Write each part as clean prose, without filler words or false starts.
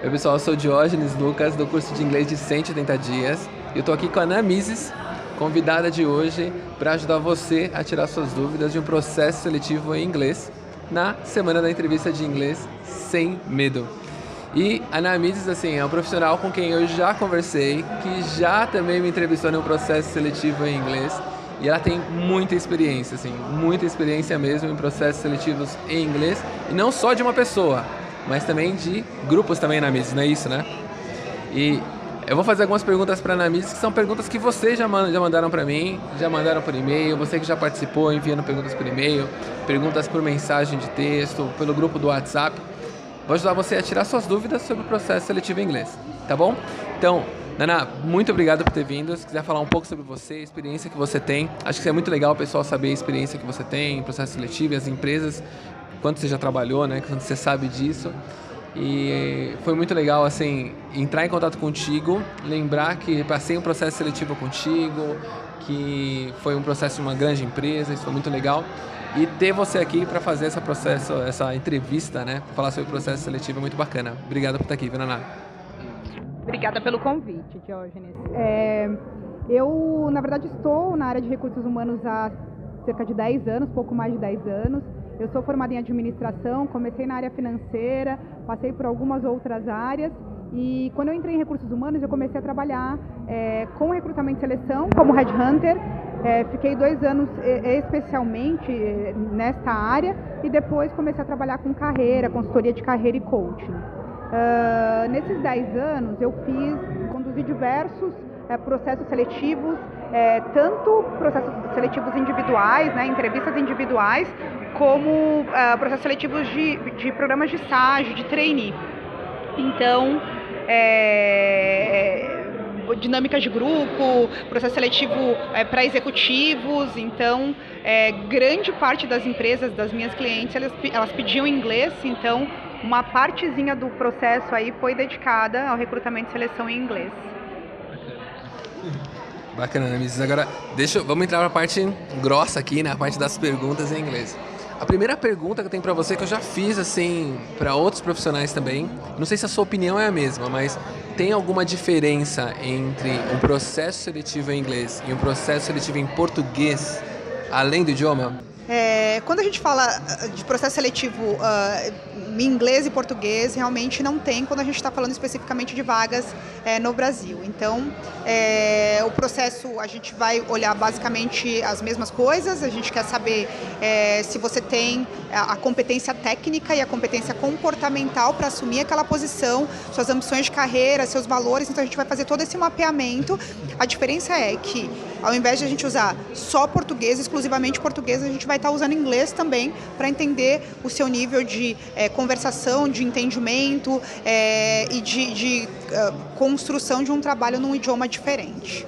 Oi pessoal, eu sou o Diógenes Lucas, do curso de inglês de 180 dias. E eu estou aqui com a Ana Mises, convidada de hoje, para ajudar você a tirar suas dúvidas de um processo seletivo em inglês na semana da entrevista de inglês sem medo. E a Ana Mises, assim, é um profissional com quem eu já conversei, que já também me entrevistou em um processo seletivo em inglês. E ela tem muita experiência, assim, muita experiência mesmo em processos seletivos em inglês. E não só de uma pessoa, mas também de grupos também na Mises, não é isso, né? E eu vou fazer algumas perguntas para a Ana Mises, que são perguntas que vocês já mandaram para mim, já mandaram por e-mail, você que já participou enviando perguntas por e-mail, perguntas por mensagem de texto, pelo grupo do WhatsApp. Vou ajudar você a tirar suas dúvidas sobre o processo seletivo em inglês, tá bom? Então, Nana, muito obrigado por ter vindo. Se quiser falar um pouco sobre você, a experiência que você tem, acho que é muito legal o pessoal saber a experiência que você tem em processo seletivo e as empresas, quanto você já trabalhou, né? Quanto você sabe disso. E foi muito legal, assim, entrar em contato contigo, lembrar que passei um processo seletivo contigo, que foi um processo de uma grande empresa, isso foi muito legal. E ter você aqui para fazer essa entrevista, né? Falar sobre o processo seletivo é muito bacana. Obrigado por estar aqui, Naná. Obrigada pelo convite, Diógenes. Eu, na verdade, estou na área de recursos humanos há cerca de 10 anos, pouco mais de 10 anos. Eu sou formada em administração, comecei na área financeira, passei por algumas outras áreas e quando eu entrei em recursos humanos eu comecei a trabalhar com recrutamento e seleção como headhunter. Fiquei 2 anos especialmente nesta área e depois comecei a trabalhar com carreira, consultoria de carreira e coaching. Nesses 10 anos eu conduzi diversos processos seletivos, tanto processos seletivos individuais, né, entrevistas individuais, como processos seletivos de programas de estágio, de trainee. Então, dinâmicas de grupo, processo seletivo para executivos. Então, grande parte das empresas, das minhas clientes, elas pediam inglês, então uma partezinha do processo aí foi dedicada ao recrutamento e seleção em inglês. Bacana, Ana Mises. Agora, vamos entrar na parte grossa aqui, na parte das perguntas em inglês. A primeira pergunta que eu tenho para você, que eu já fiz assim para outros profissionais também, não sei se a sua opinião é a mesma, mas tem alguma diferença entre um processo seletivo em inglês e um processo seletivo em português, além do idioma? Quando a gente fala de processo seletivo em inglês e português, realmente não tem quando a gente está falando especificamente de vagas no Brasil. Então, o processo, a gente vai olhar basicamente as mesmas coisas, a gente quer saber se você tem a competência técnica e a competência comportamental para assumir aquela posição, suas ambições de carreira, seus valores, então a gente vai fazer todo esse mapeamento. A diferença é que, ao invés de a gente usar só português, exclusivamente português, a gente vai estar usando inglês também para entender o seu nível de conversação, de entendimento e de construção de um trabalho num idioma diferente.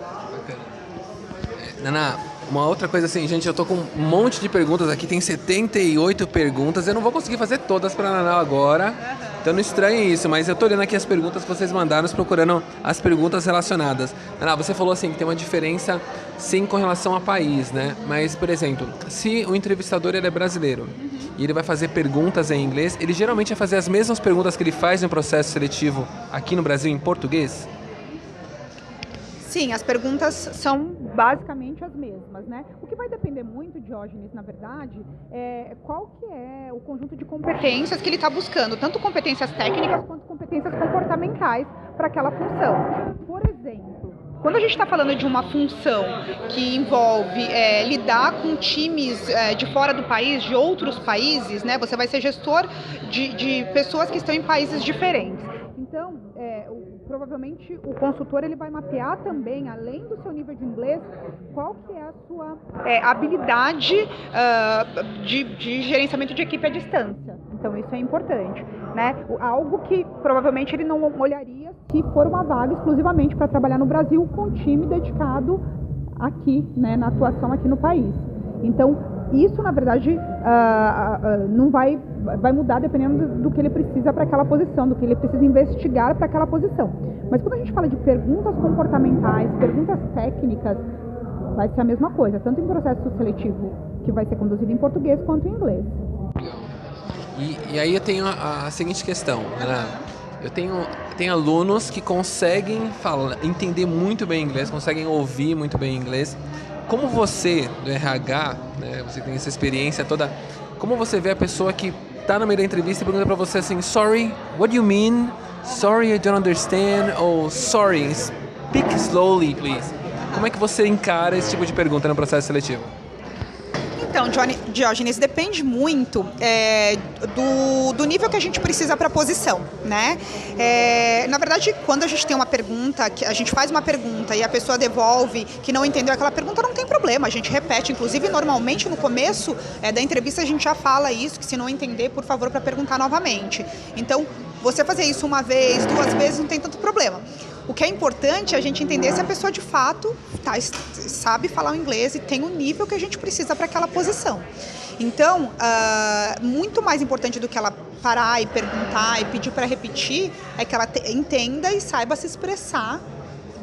Naná, uma outra coisa assim, gente, eu tô com um monte de perguntas aqui, tem 78 perguntas, eu não vou conseguir fazer todas para a Naná agora, então não estranhem isso, mas eu tô olhando aqui as perguntas que vocês mandaram, procurando as perguntas relacionadas. Naná, você falou assim que tem uma diferença sim com relação a país, né? Mas, por exemplo, se o entrevistador ele é brasileiro e ele vai fazer perguntas em inglês, ele geralmente vai fazer as mesmas perguntas que ele faz no processo seletivo aqui no Brasil em português? Sim, as perguntas são basicamente as mesmas, né? O que vai depender muito, Diógenes, na verdade, é qual que é o conjunto de competências que ele está buscando, tanto competências técnicas quanto competências comportamentais para aquela função. Por exemplo, quando a gente está falando de uma função que envolve lidar com times de fora do país, de outros países, né? Você vai ser gestor de pessoas que estão em países diferentes. Então, provavelmente o consultor ele vai mapear também, além do seu nível de inglês, qual que é a sua habilidade de gerenciamento de equipe à distância. Então isso é importante, né? Algo que provavelmente ele não olharia se for uma vaga exclusivamente para trabalhar no Brasil com um time dedicado aqui, né, na atuação aqui no país. Então, isso, na verdade, não vai mudar dependendo do que ele precisa para aquela posição, do que ele precisa investigar para aquela posição. Mas quando a gente fala de perguntas comportamentais, perguntas técnicas, vai ser a mesma coisa, tanto em processo seletivo que vai ser conduzido em português quanto em inglês. E aí eu tenho a seguinte questão, Ana. tenho alunos que conseguem entender muito bem inglês, conseguem ouvir muito bem inglês. Como você, do RH, né, você tem essa experiência toda, como você vê a pessoa que está no meio da entrevista e pergunta para você assim, sorry, what do you mean? Sorry, I don't understand. Ou sorry, speak slowly, please. Como é que você encara esse tipo de pergunta no processo seletivo? Então, Diógenes, depende muito do nível que a gente precisa para a posição, né? Na verdade, quando a gente tem uma pergunta, que a gente faz uma pergunta e a pessoa devolve que não entendeu aquela pergunta, não tem problema, a gente repete. Inclusive, normalmente, no começo da entrevista, a gente já fala isso, que se não entender, por favor, para perguntar novamente. Então, você fazer isso uma vez, 2 vezes, não tem tanto problema. O que é importante é a gente entender se a pessoa de fato sabe falar o inglês e tem o nível que a gente precisa para aquela posição. Então, muito mais importante do que ela parar e perguntar e pedir para repetir, é que ela entenda e saiba se expressar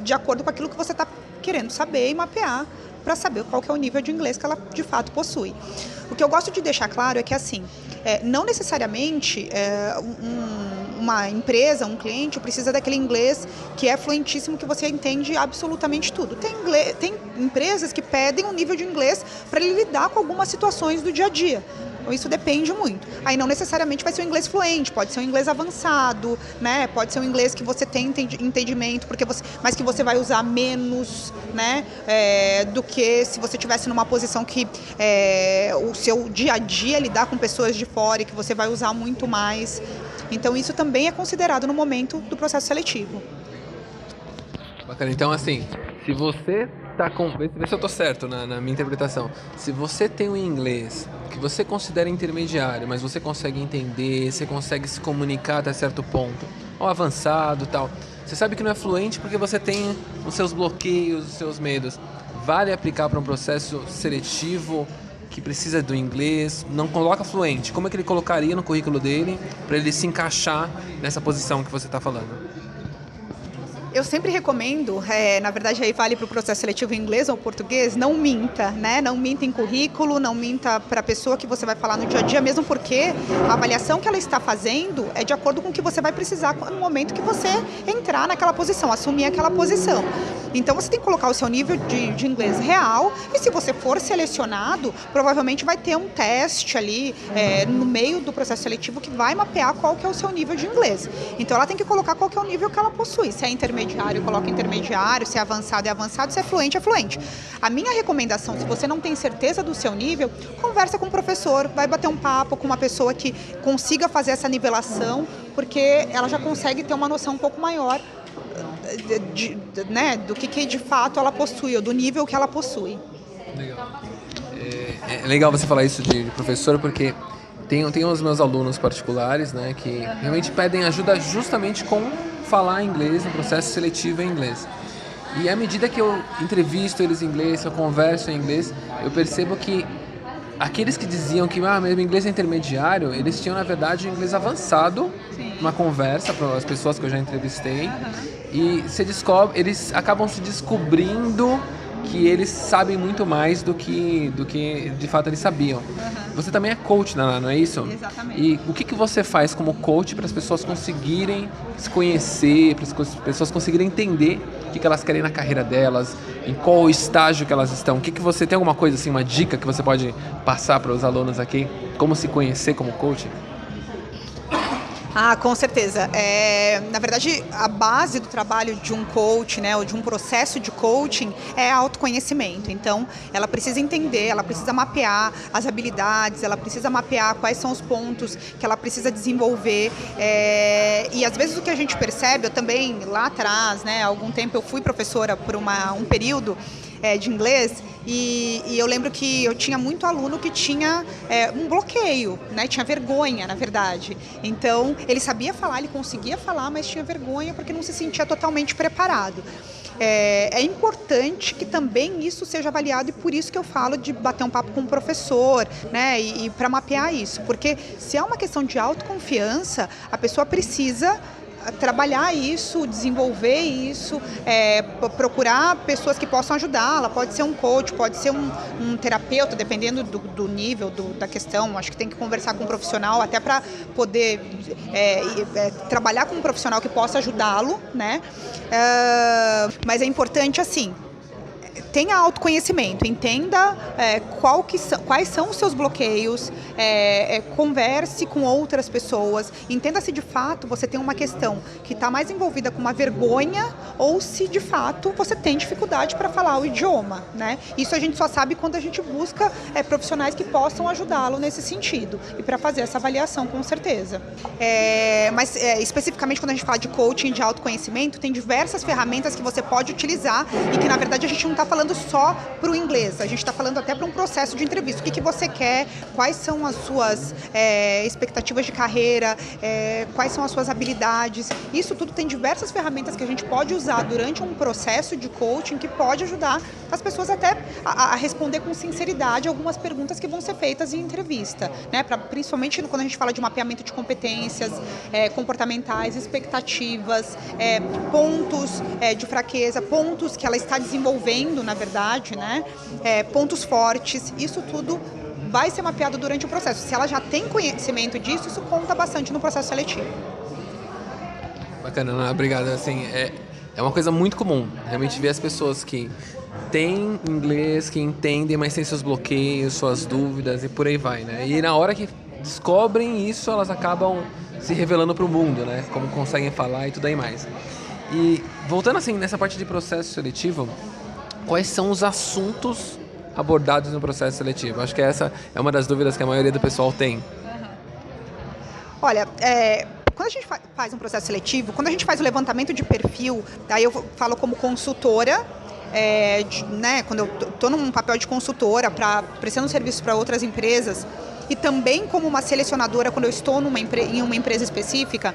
de acordo com aquilo que você está querendo saber e mapear para saber qual que é o nível de inglês que ela de fato possui. O que eu gosto de deixar claro é que assim, não necessariamente uma empresa, um cliente precisa daquele inglês que é fluentíssimo, que você entende absolutamente tudo. Tem empresas que pedem um nível de inglês para ele lidar com algumas situações do dia a dia. Então isso depende muito. Aí não necessariamente vai ser um inglês fluente, pode ser um inglês avançado, né? Pode ser um inglês que você tem entendimento, mas que você vai usar menos, né? Do que se você estivesse numa posição que o seu dia a dia é lidar com pessoas de fora e que você vai usar muito mais. Então isso também é considerado no momento do processo seletivo. Bacana. Então, assim, se você tá com... Vê se eu tô certo na minha interpretação. Se você tem um inglês que você considera intermediário, mas você consegue entender, você consegue se comunicar até certo ponto, ou avançado e tal, você sabe que não é fluente porque você tem os seus bloqueios, os seus medos. Vale aplicar para um processo seletivo que precisa do inglês, não coloca fluente. Como é que ele colocaria no currículo dele para ele se encaixar nessa posição que você está falando? Eu sempre recomendo, na verdade aí vale para o processo seletivo em inglês ou português, não minta, né? Não minta em currículo, não minta para a pessoa que você vai falar no dia a dia, mesmo porque a avaliação que ela está fazendo é de acordo com o que você vai precisar no momento que você entrar naquela posição, assumir aquela posição. Então você tem que colocar o seu nível de inglês real e se você for selecionado, provavelmente vai ter um teste ali no meio do processo seletivo que vai mapear qual que é o seu nível de inglês. Então ela tem que colocar qual que é o nível que ela possui. Se é intermediário, coloca intermediário, se é avançado, se é fluente, é fluente. A minha recomendação, se você não tem certeza do seu nível, conversa com o professor, vai bater um papo com uma pessoa que consiga fazer essa nivelação, porque ela já consegue ter uma noção um pouco maior né, do que de fato ela possui, ou do nível que ela possui. Legal. É legal você falar isso de professor, porque tem os meus alunos particulares, né, que realmente pedem ajuda justamente com falar inglês no processo seletivo em inglês. E à medida que eu entrevisto eles em inglês, que eu converso em inglês, eu percebo que aqueles que diziam que meu inglês é intermediário, eles tinham na verdade um inglês avançado, uma conversa para as pessoas que eu já entrevistei, e eles acabam se descobrindo que eles sabem muito mais do que de fato eles sabiam. Você também é coach, não é isso? Exatamente. E o que você faz como coach para as pessoas conseguirem se conhecer, para as pessoas conseguirem entender o que elas querem na carreira delas, em qual estágio que elas estão? Você tem alguma coisa assim, uma dica que você pode passar para os alunos aqui? Como se conhecer como coach? Ah, com certeza. Na verdade, a base do trabalho de um coach, né, ou de um processo de coaching é autoconhecimento. Então, ela precisa entender, ela precisa mapear as habilidades, ela precisa mapear quais são os pontos que ela precisa desenvolver. E às vezes o que a gente percebe, eu também lá atrás, né, há algum tempo eu fui professora por um período de inglês e eu lembro que eu tinha muito aluno que tinha um bloqueio, né? Tinha vergonha, na verdade. Então, ele sabia falar, ele conseguia falar, mas tinha vergonha porque não se sentia totalmente preparado. É importante que também isso seja avaliado e por isso que eu falo de bater um papo com o professor, né? E para mapear isso, porque se é uma questão de autoconfiança, a pessoa precisa trabalhar isso, desenvolver isso, procurar pessoas que possam ajudá-la. Pode ser um coach, pode ser um terapeuta, dependendo do nível da questão. Acho que tem que conversar com um profissional até para poder trabalhar com um profissional que possa ajudá-lo, né? Mas é importante, assim, tenha autoconhecimento, entenda quais são os seus bloqueios, converse com outras pessoas, entenda se de fato você tem uma questão que está mais envolvida com uma vergonha ou se de fato você tem dificuldade para falar o idioma, né? Isso a gente só sabe quando a gente busca profissionais que possam ajudá-lo nesse sentido e para fazer essa avaliação, com certeza. Mas especificamente quando a gente fala de coaching, de autoconhecimento, tem diversas ferramentas que você pode utilizar e que na verdade a gente não está falando só para o inglês, a gente está falando até para um processo de entrevista. O que você quer, quais são as suas expectativas de carreira, quais são as suas habilidades. Isso tudo tem diversas ferramentas que a gente pode usar durante um processo de coaching que pode ajudar as pessoas até a responder com sinceridade algumas perguntas que vão ser feitas em entrevista, né? Principalmente quando a gente fala de mapeamento de competências comportamentais, expectativas, pontos de fraqueza, pontos que ela está desenvolvendo, na verdade, né? Pontos fortes, isso tudo vai ser mapeado durante o processo. Se ela já tem conhecimento disso, isso conta bastante no processo seletivo. Bacana, Ana, obrigado. Assim, é uma coisa muito comum, realmente ver as pessoas que têm inglês, que entendem, mas têm seus bloqueios, suas dúvidas e por aí vai, né? E na hora que descobrem isso, elas acabam se revelando para o mundo, né? Como conseguem falar e tudo aí mais. E voltando assim, nessa parte de processo seletivo, quais são os assuntos abordados no processo seletivo? Acho que essa é uma das dúvidas que a maioria do pessoal tem. Olha, quando a gente faz um processo seletivo, quando a gente faz o levantamento de perfil, daí eu falo como consultora, né, quando eu estou num papel de consultora, prestando serviços para outras empresas, e também como uma selecionadora, quando eu estou em uma empresa específica,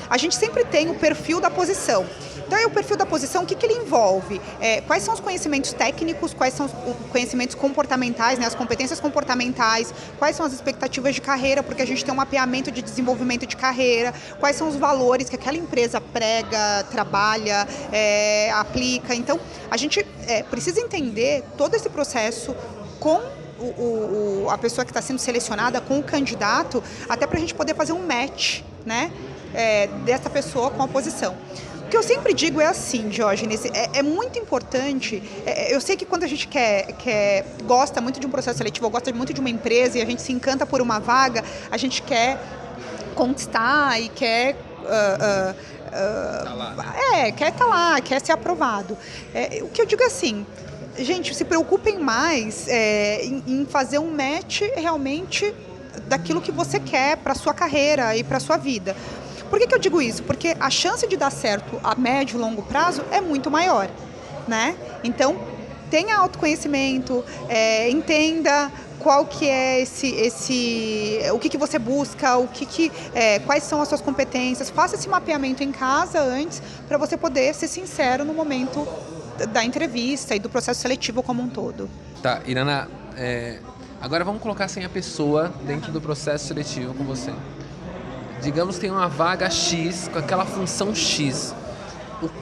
a gente sempre tem o perfil da posição. Então, o perfil da posição, o que ele envolve? Quais são os conhecimentos técnicos, quais são os conhecimentos comportamentais, né, as competências comportamentais, quais são as expectativas de carreira, porque a gente tem um mapeamento de desenvolvimento de carreira, quais são os valores que aquela empresa prega, trabalha, aplica. Então, a gente precisa entender todo esse processo com a pessoa que está sendo selecionada, com o candidato, até para a gente poder fazer um match, né, dessa pessoa com a posição. O que eu sempre digo é assim, Diógenes, é muito importante, eu sei que quando a gente gosta muito de um processo seletivo, ou gosta muito de uma empresa e a gente se encanta por uma vaga, a gente quer conquistar e quer quer estar lá, quer ser aprovado. O que eu digo é assim, gente, se preocupem mais em fazer um match realmente daquilo que você quer para a sua carreira e para a sua vida. Por que eu digo isso? Porque a chance de dar certo a médio e longo prazo é muito maior, né? Então, tenha autoconhecimento, entenda qual que é o que você busca, quais são as suas competências, faça esse mapeamento em casa antes para você poder ser sincero no momento da entrevista e do processo seletivo como um todo. Tá, Irana, agora vamos colocar assim a pessoa dentro do processo seletivo com você. Digamos que tem uma vaga X com aquela função X.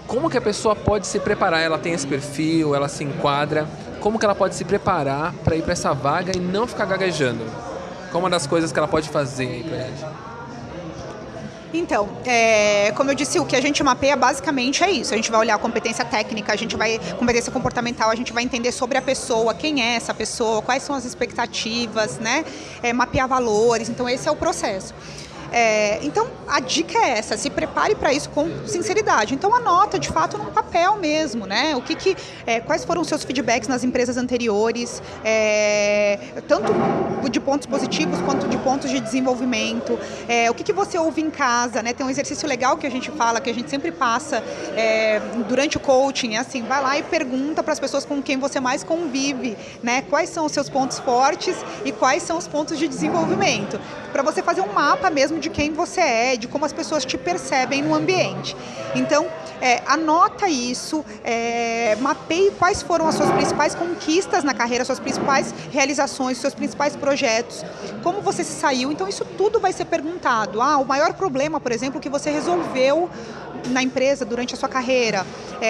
Como que a pessoa pode se preparar? Ela tem esse perfil, ela se enquadra. Como que ela pode se preparar para ir para essa vaga e não ficar gaguejando? Qual uma das coisas que ela pode fazer aí pra gente? Então, como eu disse, o que a gente mapeia basicamente é isso. A gente vai olhar a competência técnica, competência comportamental, a gente vai entender sobre a pessoa, quem é essa pessoa, quais são as expectativas, né? Mapear valores, então esse é o processo. Então, a dica é essa, se prepare para isso com sinceridade. Então, anota, de fato, num papel mesmo, né? Quais foram os seus feedbacks nas empresas anteriores, tanto de pontos positivos quanto de pontos de desenvolvimento. O que você ouve em casa, né? Tem um exercício legal que a gente fala, que a gente sempre passa durante o coaching, assim, vai lá e pergunta para as pessoas com quem você mais convive, né? Quais são os seus pontos fortes e quais são os pontos de desenvolvimento. Para você fazer um mapa mesmo de quem você é, de como as pessoas te percebem no ambiente. Então, Anota isso, mapeie quais foram as suas principais conquistas na carreira, suas principais realizações, seus principais projetos, como você se saiu. Então isso tudo vai ser perguntado. O maior problema, por exemplo, que você resolveu na empresa durante a sua carreira,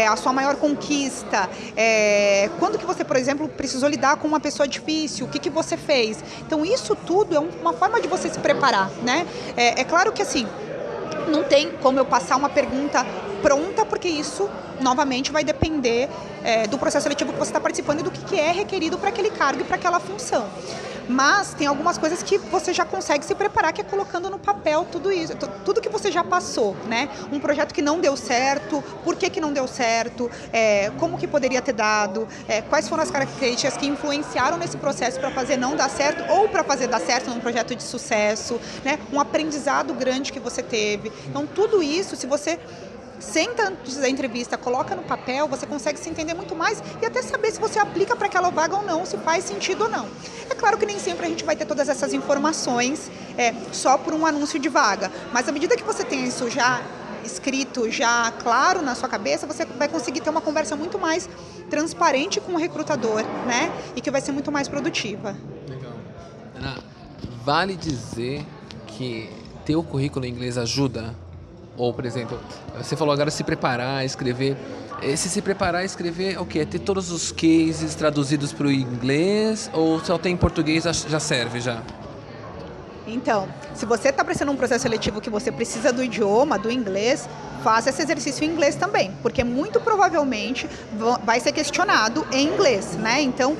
a sua maior conquista, quando que você, por exemplo, precisou lidar com uma pessoa difícil, o que você fez. Então isso tudo é uma forma de você se preparar, né? É claro que assim, não tem como eu passar uma pergunta pronta, porque isso, novamente, vai depender do processo seletivo que você está participando e do que é requerido para aquele cargo e para aquela função. Mas tem algumas coisas que você já consegue se preparar, que é colocando no papel tudo isso, tudo que você já passou, né? Um projeto que não deu certo, por que não deu certo, como que poderia ter dado, quais foram as características que influenciaram nesse processo para fazer não dar certo ou para fazer dar certo num projeto de sucesso, né? Um aprendizado grande que você teve. Então, tudo isso, se você senta antes da entrevista, coloca no papel, você consegue se entender muito mais e até saber se você aplica para aquela vaga ou não, se faz sentido ou não. É claro que nem sempre a gente vai ter todas essas informações só por um anúncio de vaga, mas à medida que você tem isso já escrito, já claro na sua cabeça, você vai conseguir ter uma conversa muito mais transparente com o recrutador, né? E que vai ser muito mais produtiva. Legal. Ana, vale dizer que ter o currículo em inglês ajuda? Ou, por exemplo, você falou agora se preparar, escrever. Se preparar e escrever, o quê? É ter todos os cases traduzidos para o inglês ou só tem em português já serve já? Então, se você está prestando um processo seletivo que você precisa do idioma, do inglês, faça esse exercício em inglês também, porque muito provavelmente vai ser questionado em inglês, né? Então,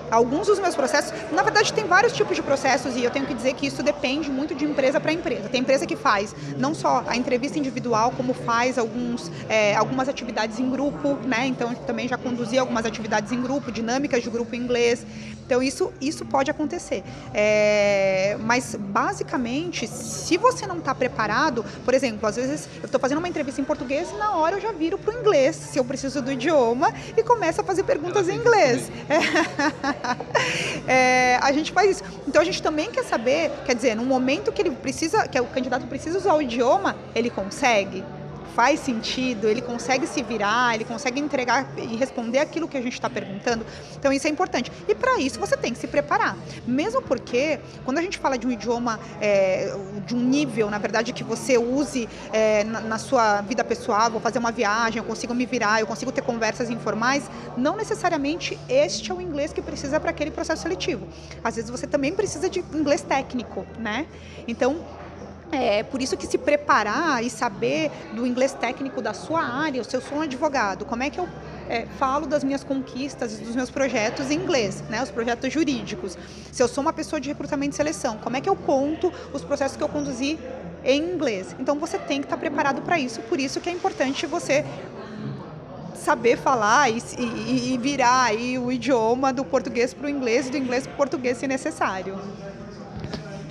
alguns dos meus processos, na verdade tem vários tipos de processos e eu tenho que dizer que isso depende muito de empresa para empresa. Tem empresa que faz não só a entrevista individual, como faz algumas atividades em grupo, né? Então, eu também já conduzi algumas atividades em grupo, dinâmicas de grupo em inglês. Então, isso pode acontecer. Mas, basicamente, se você não está preparado, por exemplo, às vezes eu estou fazendo uma entrevista em português e na hora eu já viro para o inglês, se eu preciso do idioma, e começo a fazer perguntas em inglês. A gente faz isso. Então, a gente também quer saber, quer dizer, no momento que o candidato precisa usar o idioma, ele consegue? Faz sentido, ele consegue se virar, ele consegue entregar e responder aquilo que a gente está perguntando. Então isso é importante. E para isso você tem que se preparar. Mesmo porque, quando a gente fala de um idioma, de um nível, na verdade, que você use na sua vida pessoal, vou fazer uma viagem, eu consigo me virar, eu consigo ter conversas informais, não necessariamente este é o inglês que precisa para aquele processo seletivo. Às vezes você também precisa de inglês técnico, né? Então, por isso que se preparar e saber do inglês técnico da sua área, se eu sou um advogado, como é que eu falo das minhas conquistas e dos meus projetos em inglês, né, os projetos jurídicos. Se eu sou uma pessoa de recrutamento e seleção, como é que eu conto os processos que eu conduzi em inglês. Então você tem que estar preparado para isso, por isso que é importante você saber falar e virar aí o idioma do português para o inglês e do inglês para o português se necessário.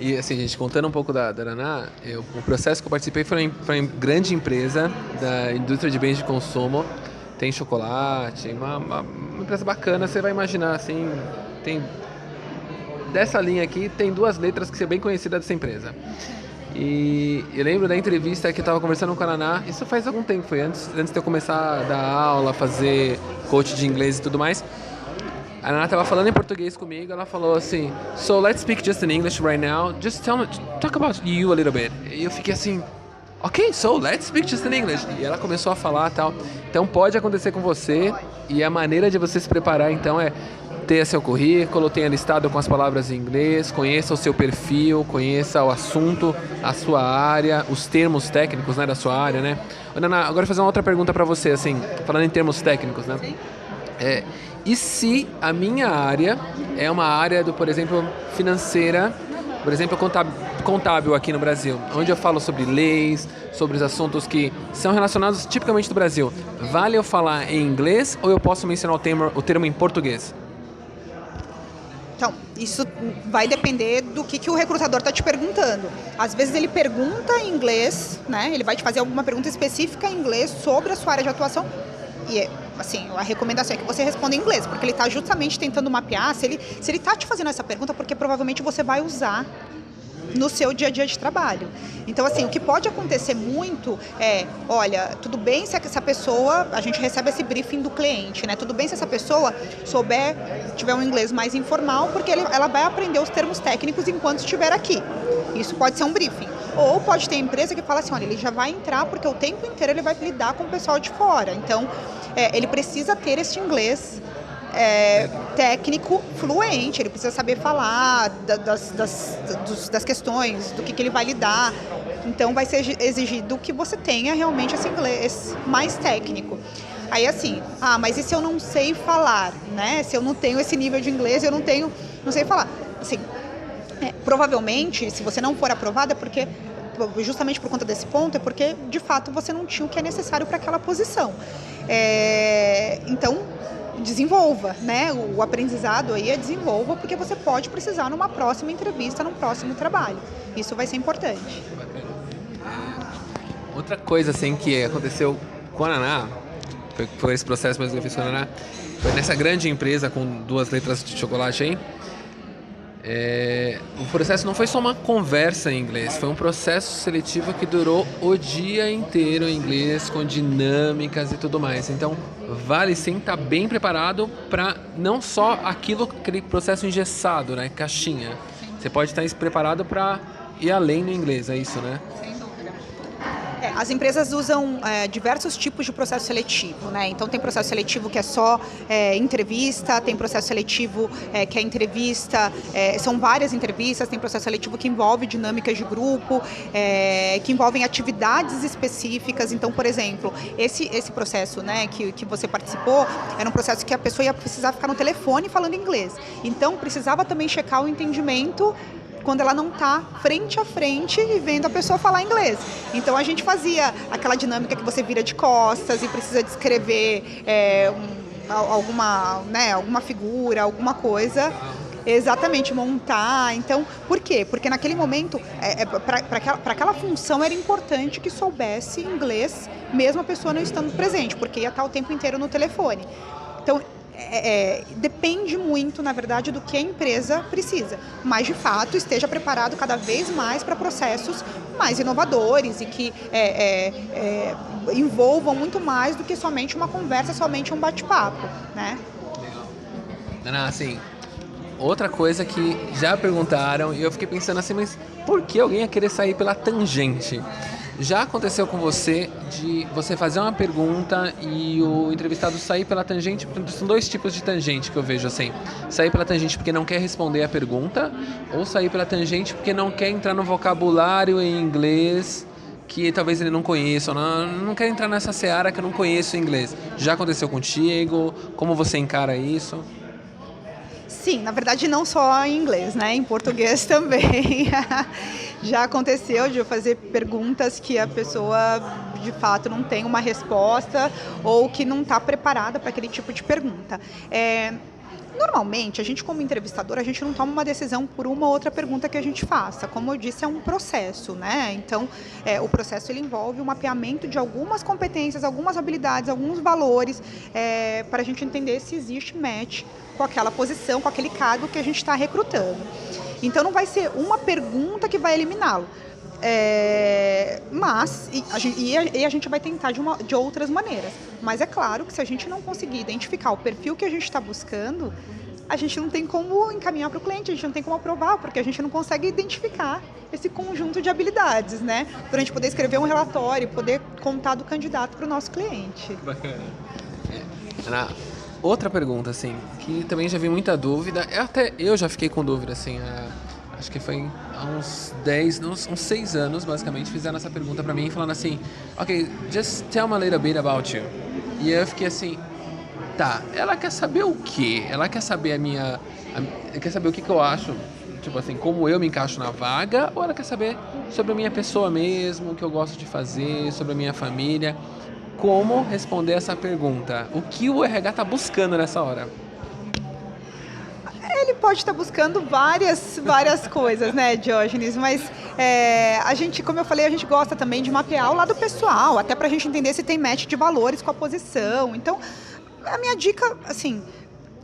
E assim, gente, contando um pouco da Araná, o processo que eu participei foi em grande empresa da indústria de bens de consumo. Tem chocolate, uma empresa bacana, você vai imaginar, assim, tem... Dessa linha aqui, tem 2 letras que são bem conhecidas dessa empresa. E eu lembro da entrevista que eu estava conversando com a Araná, isso faz algum tempo, foi antes de eu começar a dar aula, fazer coach de inglês e tudo mais. A Ana estava falando em português comigo, ela falou assim, so let's speak just in English right now, just talk about you a little bit. E eu fiquei assim, ok, so let's speak just in English. E ela começou a falar e tal. Então pode acontecer com você, e a maneira de você se preparar então é ter seu currículo, tenha listado com as palavras em inglês, conheça o seu perfil, conheça o assunto, a sua área, os termos técnicos, né, da sua área, né? Ana, agora eu vou fazer uma outra pergunta para você, assim, falando em termos técnicos, né? Sim. E se a minha área é uma área por exemplo, financeira, por exemplo, contábil aqui no Brasil, onde eu falo sobre leis, sobre os assuntos que são relacionados tipicamente do Brasil, vale eu falar em inglês ou eu posso mencionar o termo em português? Então, isso vai depender do que o recrutador está te perguntando. Às vezes ele pergunta em inglês, né? Ele vai te fazer alguma pergunta específica em inglês sobre a sua área de atuação. E, assim, a recomendação é que você responda em inglês, porque ele está justamente tentando mapear se ele está te fazendo essa pergunta, porque provavelmente você vai usar no seu dia a dia de trabalho. Então, assim, o que pode acontecer muito é, olha, tudo bem se essa pessoa, a gente recebe esse briefing do cliente, né? Tudo bem se essa pessoa tiver um inglês mais informal, porque ela vai aprender os termos técnicos enquanto estiver aqui. Isso pode ser um briefing. Ou pode ter empresa que fala assim, olha, ele já vai entrar porque o tempo inteiro ele vai lidar com o pessoal de fora. Então, ele precisa ter esse inglês técnico fluente, ele precisa saber falar das questões, do que ele vai lidar. Então, vai ser exigido que você tenha realmente esse inglês mais técnico. Aí, assim, mas e se eu não sei falar, né? Se eu não tenho esse nível de inglês, eu não sei falar. Assim, provavelmente, se você não for aprovado, é porque, justamente por conta desse ponto, é porque, de fato, você não tinha o que é necessário para aquela posição. Então, desenvolva, né? O aprendizado aí desenvolva, porque você pode precisar numa próxima entrevista, num próximo trabalho. Isso vai ser importante. Outra coisa, assim, que aconteceu com a Naná, foi esse processo mesmo que eu fiz com a Naná, foi nessa grande empresa com 2 letras de chocolate aí. O processo não foi só uma conversa em inglês, foi um processo seletivo que durou o dia inteiro em inglês, com dinâmicas e tudo mais. Então, vale sim estar bem preparado para não só aquele processo engessado, né, caixinha. Você pode estar preparado para ir além no inglês, é isso, né? As empresas usam diversos tipos de processo seletivo, né? Então tem processo seletivo que é só entrevista, tem processo seletivo que é entrevista, são várias entrevistas, tem processo seletivo que envolve dinâmicas de grupo, que envolvem atividades específicas. Então, por exemplo, esse processo, né, que você participou, era um processo que a pessoa ia precisar ficar no telefone falando inglês. Então, precisava também checar o entendimento quando ela não está frente a frente e vendo a pessoa falar inglês. Então, a gente fazia aquela dinâmica que você vira de costas e precisa descrever alguma figura, alguma coisa. Exatamente, montar. Então, por quê? Porque naquele momento, para aquela função, era importante que soubesse inglês, mesmo a pessoa não estando presente, porque ia estar o tempo inteiro no telefone. Então, depende muito, na verdade, do que a empresa precisa, mas de fato esteja preparado cada vez mais para processos mais inovadores e que envolvam muito mais do que somente uma conversa, somente um bate-papo, né? Ana, assim, outra coisa que já perguntaram e eu fiquei pensando assim, mas por que alguém ia querer sair pela tangente? Já aconteceu com você de você fazer uma pergunta e o entrevistado sair pela tangente? São 2 tipos de tangente que eu vejo assim. Sair pela tangente porque não quer responder a pergunta ou sair pela tangente porque não quer entrar no vocabulário em inglês que talvez ele não conheça, ou não quer entrar nessa seara que eu não conheço em inglês. Já aconteceu contigo? Como você encara isso? Sim, na verdade não só em inglês, né? Em português também. Já aconteceu de eu fazer perguntas que a pessoa de fato não tem uma resposta ou que não está preparada para aquele tipo de pergunta. Normalmente, a gente como entrevistador, a gente não toma uma decisão por uma ou outra pergunta que a gente faça. Como eu disse, é um processo, né? Então, o processo ele envolve o mapeamento de algumas competências, algumas habilidades, alguns valores, para a gente entender se existe match com aquela posição, com aquele cargo que a gente está recrutando. Então, não vai ser uma pergunta que vai eliminá-lo. Mas a gente vai tentar de outras maneiras. Mas é claro que se a gente não conseguir identificar o perfil que a gente está buscando, a gente não tem como encaminhar para o cliente, a gente não tem como aprovar, porque a gente não consegue identificar esse conjunto de habilidades, né? Para a gente poder escrever um relatório, poder contar do candidato para o nosso cliente. Bacana. Ana, outra pergunta, assim, que também já vi muita dúvida, até eu já fiquei com dúvida, assim, acho que foi há uns 6 anos, basicamente, fizeram essa pergunta pra mim, falando assim, ok, just tell me a little bit about you. E eu fiquei assim, tá, ela quer saber o quê? Ela quer saber quer saber o que eu acho, tipo assim, como eu me encaixo na vaga, ou ela quer saber sobre a minha pessoa mesmo, o que eu gosto de fazer, sobre a minha família? Como responder essa pergunta? O que o RH tá buscando nessa hora? Ele pode estar buscando várias coisas, né, Diógenes? Mas a gente, como eu falei, a gente gosta também de mapear o lado pessoal, até para a gente entender se tem match de valores com a posição. Então, a minha dica, assim,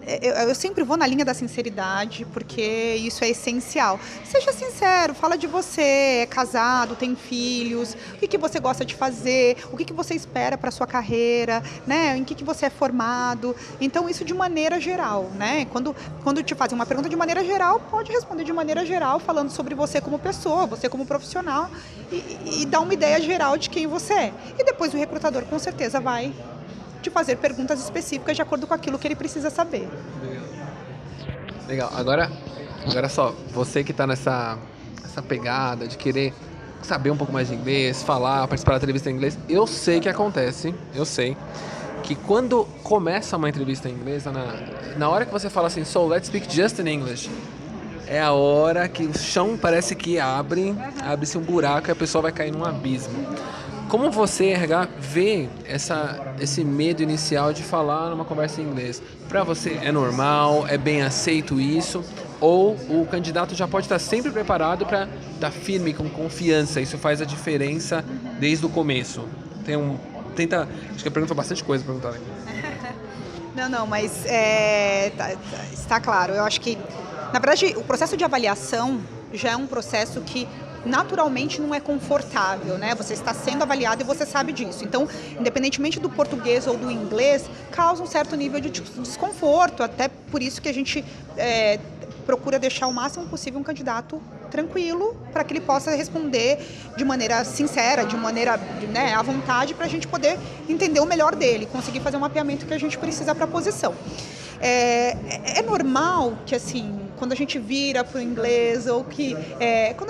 eu sempre vou na linha da sinceridade, porque isso é essencial. Seja sincero, fala de você, é casado, tem filhos, o que você gosta de fazer, o que você espera para a sua carreira, né? Em que você é formado. Então, isso de maneira geral, né? Quando te fazem uma pergunta de maneira geral, pode responder de maneira geral, falando sobre você como pessoa, você como profissional, e dar uma ideia geral de quem você é. E depois o recrutador, com certeza, vai de fazer perguntas específicas de acordo com aquilo que ele precisa saber. Legal. Agora só, você que está nessa pegada de querer saber um pouco mais de inglês, falar, participar da entrevista em inglês, eu sei que acontece, que quando começa uma entrevista em inglês, na hora que você fala assim, so let's speak just in English, é a hora que o chão parece que abre-se um buraco e a pessoa vai cair num abismo. Como você, RH, vê esse medo inicial de falar numa conversa em inglês? Para você é normal, é bem aceito isso? Ou o candidato já pode estar sempre preparado para estar firme, com confiança? Isso faz a diferença desde o começo. Acho que a pergunta foi bastante coisa para perguntar aqui. Não, mas está claro. Eu acho que, na verdade, o processo de avaliação já é um processo que naturalmente não é confortável, né? Você está sendo avaliado e você sabe disso. Então, independentemente do português ou do inglês, causa um certo nível de desconforto. Até por isso que a gente procura deixar o máximo possível um candidato tranquilo, para que ele possa responder de maneira sincera, de maneira à vontade, para a gente poder entender o melhor dele, conseguir fazer o mapeamento que a gente precisa para a posição. É normal que, assim, quando a gente vira para o inglês ou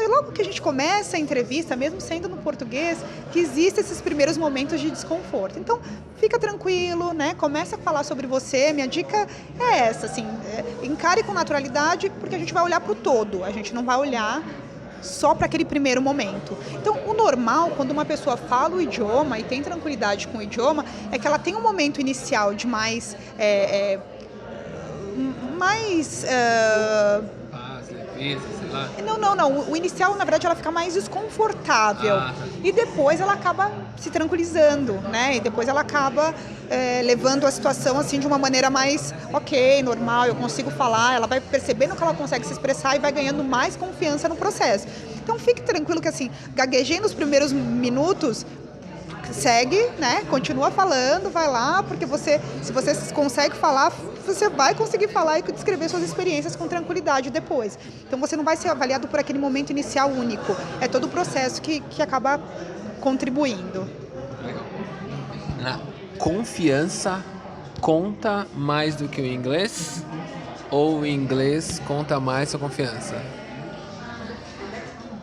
logo que a gente começa a entrevista, mesmo sendo no português, que existem esses primeiros momentos de desconforto. Então, fica tranquilo, né? Começa a falar sobre você. Minha dica é essa, assim, encare com naturalidade, porque a gente vai olhar para o todo, a gente não vai olhar só para aquele primeiro momento. Então, o normal, quando uma pessoa fala o idioma e tem tranquilidade com o idioma, é que ela tem um momento inicial de mais leveza, sei lá. Não. O inicial, na verdade, ela fica mais desconfortável. E depois ela acaba se tranquilizando, né? E depois ela acaba levando a situação assim de uma maneira mais normal, eu consigo falar. Ela vai percebendo que ela consegue se expressar e vai ganhando mais confiança no processo. Então, fique tranquilo que, assim, gaguejei nos primeiros minutos, segue, né? Continua falando, vai lá, porque se você consegue falar, você vai conseguir falar e descrever suas experiências com tranquilidade depois. Então, você não vai ser avaliado por aquele momento inicial único. É todo o processo que acaba contribuindo. A confiança conta mais do que o inglês? Ou o inglês conta mais que a confiança?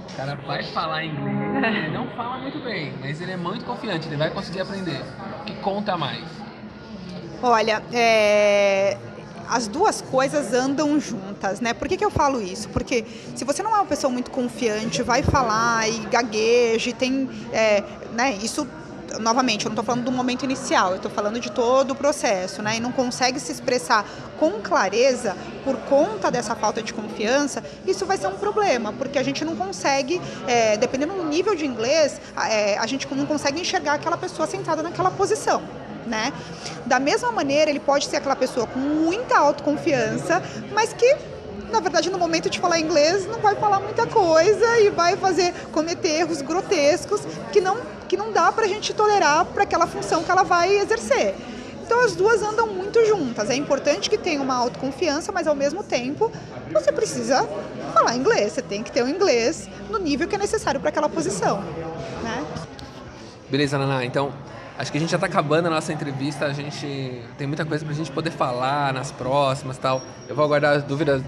O cara vai falar inglês, ele não fala muito bem, mas ele é muito confiante, ele vai conseguir aprender. O que conta mais? Olha, as duas coisas andam juntas, né? Por que eu falo isso? Porque se você não é uma pessoa muito confiante, vai falar e gagueja, tem, isso, novamente, eu não estou falando do momento inicial, eu estou falando de todo o processo, né? E não consegue se expressar com clareza por conta dessa falta de confiança, isso vai ser um problema, porque a gente não consegue, dependendo do nível de inglês, a gente não consegue enxergar aquela pessoa sentada naquela posição, né? Da mesma maneira, ele pode ser aquela pessoa com muita autoconfiança, mas que, na verdade, no momento de falar inglês, não vai falar muita coisa e vai cometer erros grotescos que não dá pra gente tolerar para aquela função que ela vai exercer. Então, as duas andam muito juntas. É importante que tenha uma autoconfiança, mas, ao mesmo tempo, você precisa falar inglês. Você tem que ter o inglês no nível que é necessário para aquela posição, né? Beleza, Naná. Então, acho que a gente já está acabando a nossa entrevista. A gente tem muita coisa para a gente poder falar nas próximas e tal. Eu vou aguardar as dúvidas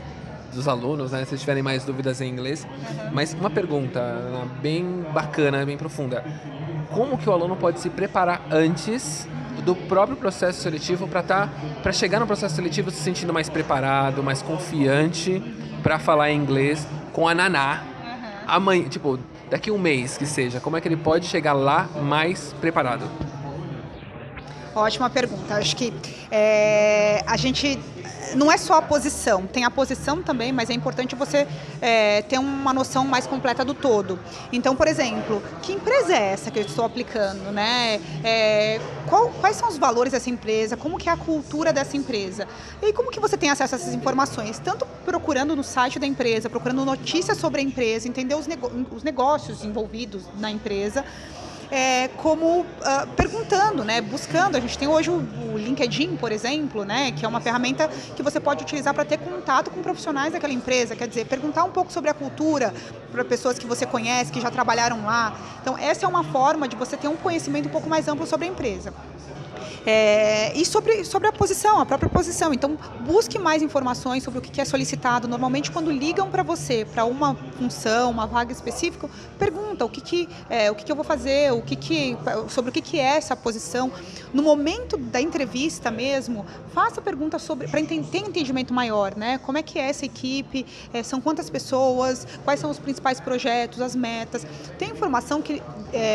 dos alunos, né? Se eles tiverem mais dúvidas em inglês. Mas uma pergunta, Naná, bem bacana, bem profunda. Como que o aluno pode se preparar antes do próprio processo seletivo para chegar no processo seletivo se sentindo mais preparado, mais confiante para falar inglês com a Naná amanhã, tipo, daqui a um mês que seja, como é que ele pode chegar lá mais preparado? Ótima pergunta. Acho que a gente não é só a posição, tem a posição também, mas é importante você ter uma noção mais completa do todo. Então, por exemplo, que empresa é essa que eu estou aplicando, né? Quais são os valores dessa empresa? Como que é a cultura dessa empresa? E como que você tem acesso a essas informações? Tanto procurando no site da empresa, procurando notícias sobre a empresa, entender os negócios envolvidos na empresa, como perguntando, né, buscando. A gente tem hoje o LinkedIn, por exemplo, né, que é uma ferramenta que você pode utilizar para ter contato com profissionais daquela empresa, quer dizer, perguntar um pouco sobre a cultura para pessoas que você conhece, que já trabalharam lá. Então, essa é uma forma de você ter um conhecimento um pouco mais amplo sobre a empresa. E sobre a posição, a própria posição. Então, busque mais informações sobre o que é solicitado. Normalmente, quando ligam para você, para uma função, uma vaga específica, pergunta o que eu vou fazer, sobre o que é essa posição. No momento da entrevista mesmo, faça perguntas para ter entendimento maior, né? Como é que é essa equipe, são quantas pessoas, quais são os principais projetos, as metas. Tem informação que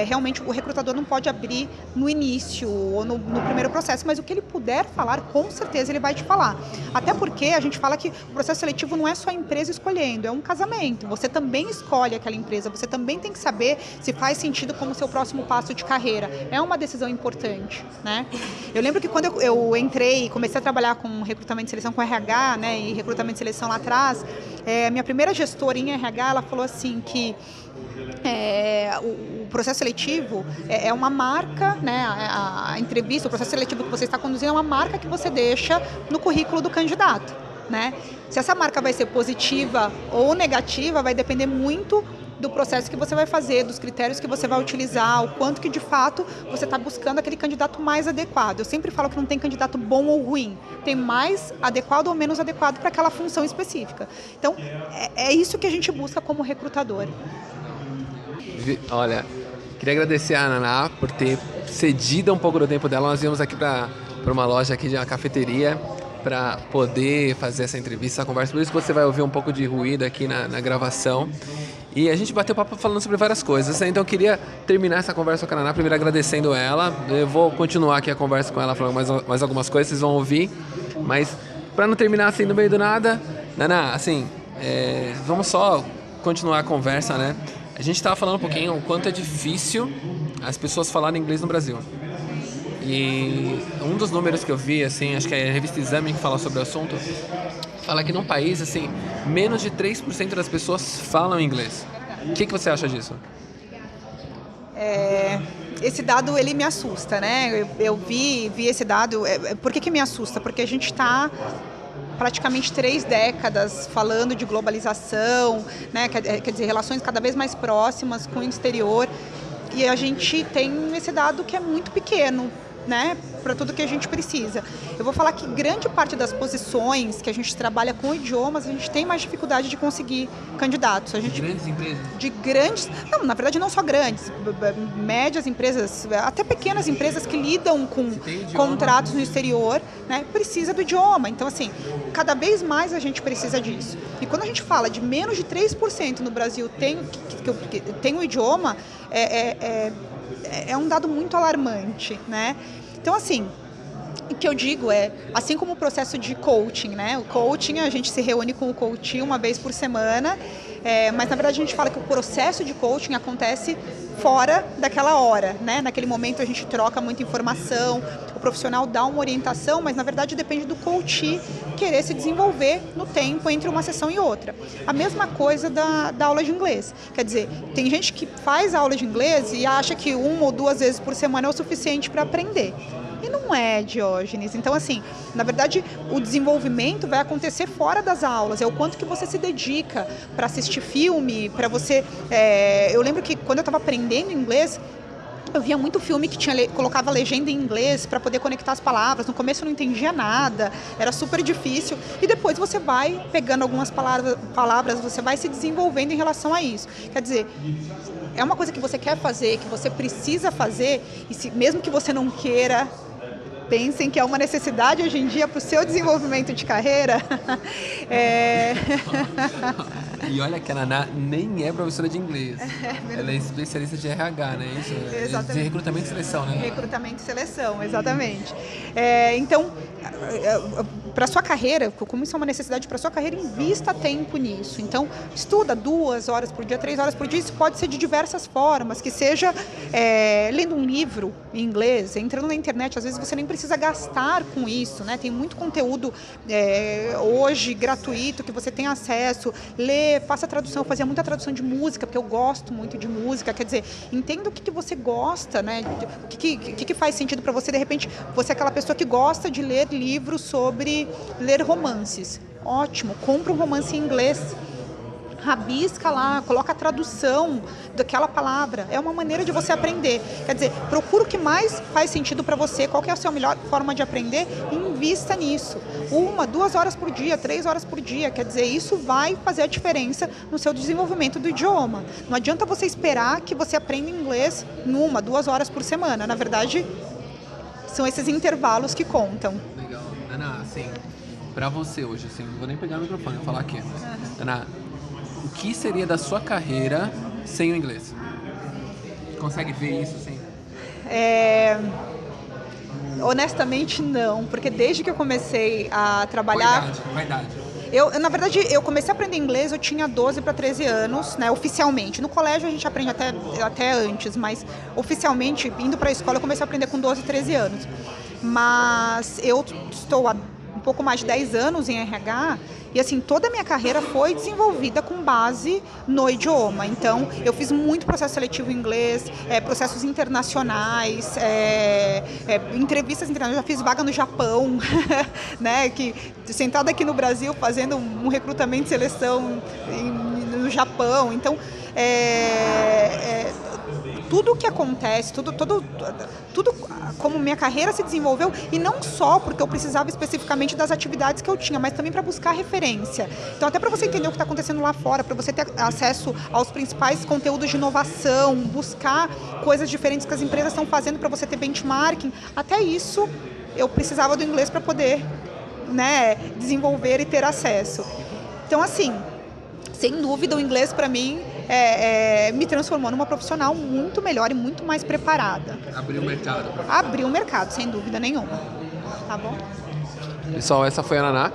realmente o recrutador não pode abrir no início ou no primeiro processo, mas o que ele puder falar, com certeza ele vai te falar. Até porque a gente fala que o processo seletivo não é só a empresa escolhendo, é um casamento. Você também escolhe aquela empresa, você também tem que saber se faz sentido como seu próximo passo de carreira. É uma decisão importante, né? Eu lembro que quando eu entrei e comecei a trabalhar com recrutamento e seleção, com RH, né, e recrutamento e seleção lá atrás, minha primeira gestora em RH, ela falou assim que o processo seletivo é uma marca, né? A entrevista, o processo seletivo que você está conduzindo é uma marca que você deixa no currículo do candidato, né? Se essa marca vai ser positiva ou negativa, vai depender muito do processo que você vai fazer, dos critérios que você vai utilizar, o quanto que de fato você está buscando aquele candidato mais adequado. Eu sempre falo que não tem candidato bom ou ruim, tem mais adequado ou menos adequado para aquela função específica. Então, é isso que a gente busca como recrutador. Olha, queria agradecer a Naná por ter cedido um pouco do tempo dela. Nós viemos aqui para uma loja aqui de uma cafeteria para poder fazer essa entrevista, essa conversa. Por isso que você vai ouvir um pouco de ruído aqui na gravação. E a gente bateu papo falando sobre várias coisas, né? Então eu queria terminar essa conversa com a Naná, primeiro agradecendo ela. Eu vou continuar aqui a conversa com ela, falando mais algumas coisas, vocês vão ouvir. Mas para não terminar assim no meio do nada, Naná, assim, vamos só continuar a conversa, né? A gente estava falando um pouquinho o quanto é difícil as pessoas falarem inglês no Brasil. E um dos números que eu vi, assim, acho que é a revista Exame que fala sobre o assunto, fala que num país, assim, menos de 3% das pessoas falam inglês. O que você acha disso? Esse dado, ele me assusta, né? Eu vi esse dado. Por que me assusta? Porque a gente está praticamente 3 décadas falando de globalização, né? Quer dizer, relações cada vez mais próximas com o exterior, e a gente tem esse dado que é muito pequeno, né, para tudo que a gente precisa. Eu vou falar que grande parte das posições que a gente trabalha com idiomas, a gente tem mais dificuldade de conseguir candidatos. De grandes empresas? De grandes, não, na verdade não só grandes, médias empresas, até pequenas empresas que lidam com contratos no exterior, né, precisa do idioma. Então, assim, cada vez mais a gente precisa disso. E quando a gente fala de menos de 3% no Brasil tem o idioma, é um dado muito alarmante, né? Então, assim, o que eu digo assim como o processo de coaching, né? O coaching, a gente se reúne com o coach uma vez por semana, mas na verdade a gente fala que o processo de coaching acontece fora daquela hora, né? Naquele momento a gente troca muita informação, o profissional dá uma orientação, mas na verdade depende do coach querer se desenvolver no tempo entre uma sessão e outra. A mesma coisa da aula de inglês. Quer dizer, tem gente que faz aula de inglês e acha que 1 ou 2 vezes por semana é o suficiente para aprender. E não é, Diógenes. Então, assim, na verdade, o desenvolvimento vai acontecer fora das aulas. É o quanto que você se dedica para assistir filme, para você... Eu lembro que quando eu estava aprendendo inglês, eu via muito filme que colocava legenda em inglês para poder conectar as palavras. No começo eu não entendia nada, era super difícil. E depois você vai pegando algumas palavras, você vai se desenvolvendo em relação a isso. Quer dizer, é uma coisa que você quer fazer, que você precisa fazer, e mesmo que você não queira, pensem que é uma necessidade hoje em dia para o seu desenvolvimento de carreira. E olha que a Naná nem é professora de inglês. Ela é especialista de RH, né? Isso? Exatamente. De recrutamento e seleção, né? Recrutamento e seleção, exatamente. Então, para sua carreira, como isso é uma necessidade para sua carreira, invista tempo nisso. Então, estuda 2 horas por dia, 3 horas por dia, isso pode ser de diversas formas, que seja lendo um livro em inglês, entrando na internet, às vezes você nem precisa gastar com isso, né? Tem muito conteúdo hoje gratuito que você tem acesso, lê, faça tradução, eu fazia muita tradução de música, porque eu gosto muito de música, quer dizer, entenda o que você gosta, né? O que faz sentido para você, de repente, você é aquela pessoa que gosta de ler livros sobre ler romances. Ótimo, compra um romance em inglês, rabisca lá, coloca a tradução daquela palavra. É uma maneira de você aprender. Quer dizer, procura o que mais faz sentido para você, qual que é a sua melhor forma de aprender e invista nisso. 1, 2 horas por dia, 3 horas por dia. Quer dizer, isso vai fazer a diferença no seu desenvolvimento do idioma. Não adianta você esperar que você aprenda inglês em 1, 2 horas por semana. Na verdade, são esses intervalos que contam. Legal. Ana, assim, pra você hoje, assim, não vou nem pegar o microfone, vou falar aqui. Ana, o que seria da sua carreira sem o inglês? Consegue ver isso, assim? Honestamente, não, porque desde que eu comecei a trabalhar... Qual idade? Na verdade, eu comecei a aprender inglês, eu tinha 12 para 13 anos, né, oficialmente. No colégio a gente aprende até antes, mas oficialmente, indo para a escola, eu comecei a aprender com 12, 13 anos. Mas eu estou há um pouco mais de 10 anos em RH e, assim, toda a minha carreira foi desenvolvida com base no idioma. Então, eu fiz muito processo seletivo em inglês, processos internacionais, entrevistas internacionais, já fiz vaga no Japão, né, sentada aqui no Brasil fazendo um recrutamento e seleção no Japão. Então, tudo o que acontece, tudo como minha carreira se desenvolveu, e não só porque eu precisava especificamente das atividades que eu tinha, mas também para buscar referência. Então, até para você entender o que está acontecendo lá fora, para você ter acesso aos principais conteúdos de inovação, buscar coisas diferentes que as empresas estão fazendo para você ter benchmarking, até isso eu precisava do inglês para poder, né, desenvolver e ter acesso. Então, assim, sem dúvida, o inglês para mim me transformou numa profissional muito melhor e muito mais preparada. Abriu o mercado. Abriu o mercado, sem dúvida nenhuma. Tá bom? Pessoal, essa foi a Naná,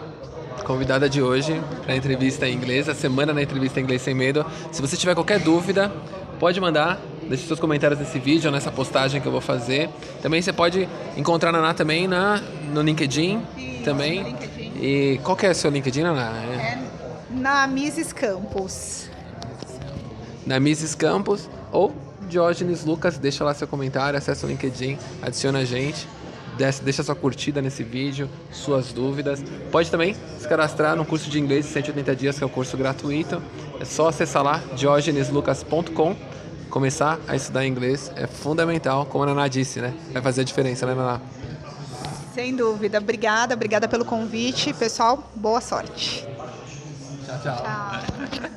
convidada de hoje para a entrevista em inglês, a semana na entrevista em inglês sem medo. Se você tiver qualquer dúvida, pode mandar, deixe seus comentários nesse vídeo ou nessa postagem que eu vou fazer. Também você pode encontrar a Naná também no LinkedIn. Isso, também. no LinkedIn. E qual que é o seu LinkedIn, Naná? Na Mises Campos. Na Mises Campos ou Diógenes Lucas, deixa lá seu comentário, acessa o LinkedIn, adiciona a gente, deixa sua curtida nesse vídeo, suas dúvidas. Pode também se cadastrar no curso de inglês de 180 dias, que é o curso gratuito. É só acessar lá, diogeneslucas.com. Começar a estudar inglês é fundamental, como a Naná disse, né? Vai fazer a diferença, né, Naná? Sem dúvida. Obrigada pelo convite. Pessoal, boa sorte. Tchau, tchau. Tchau.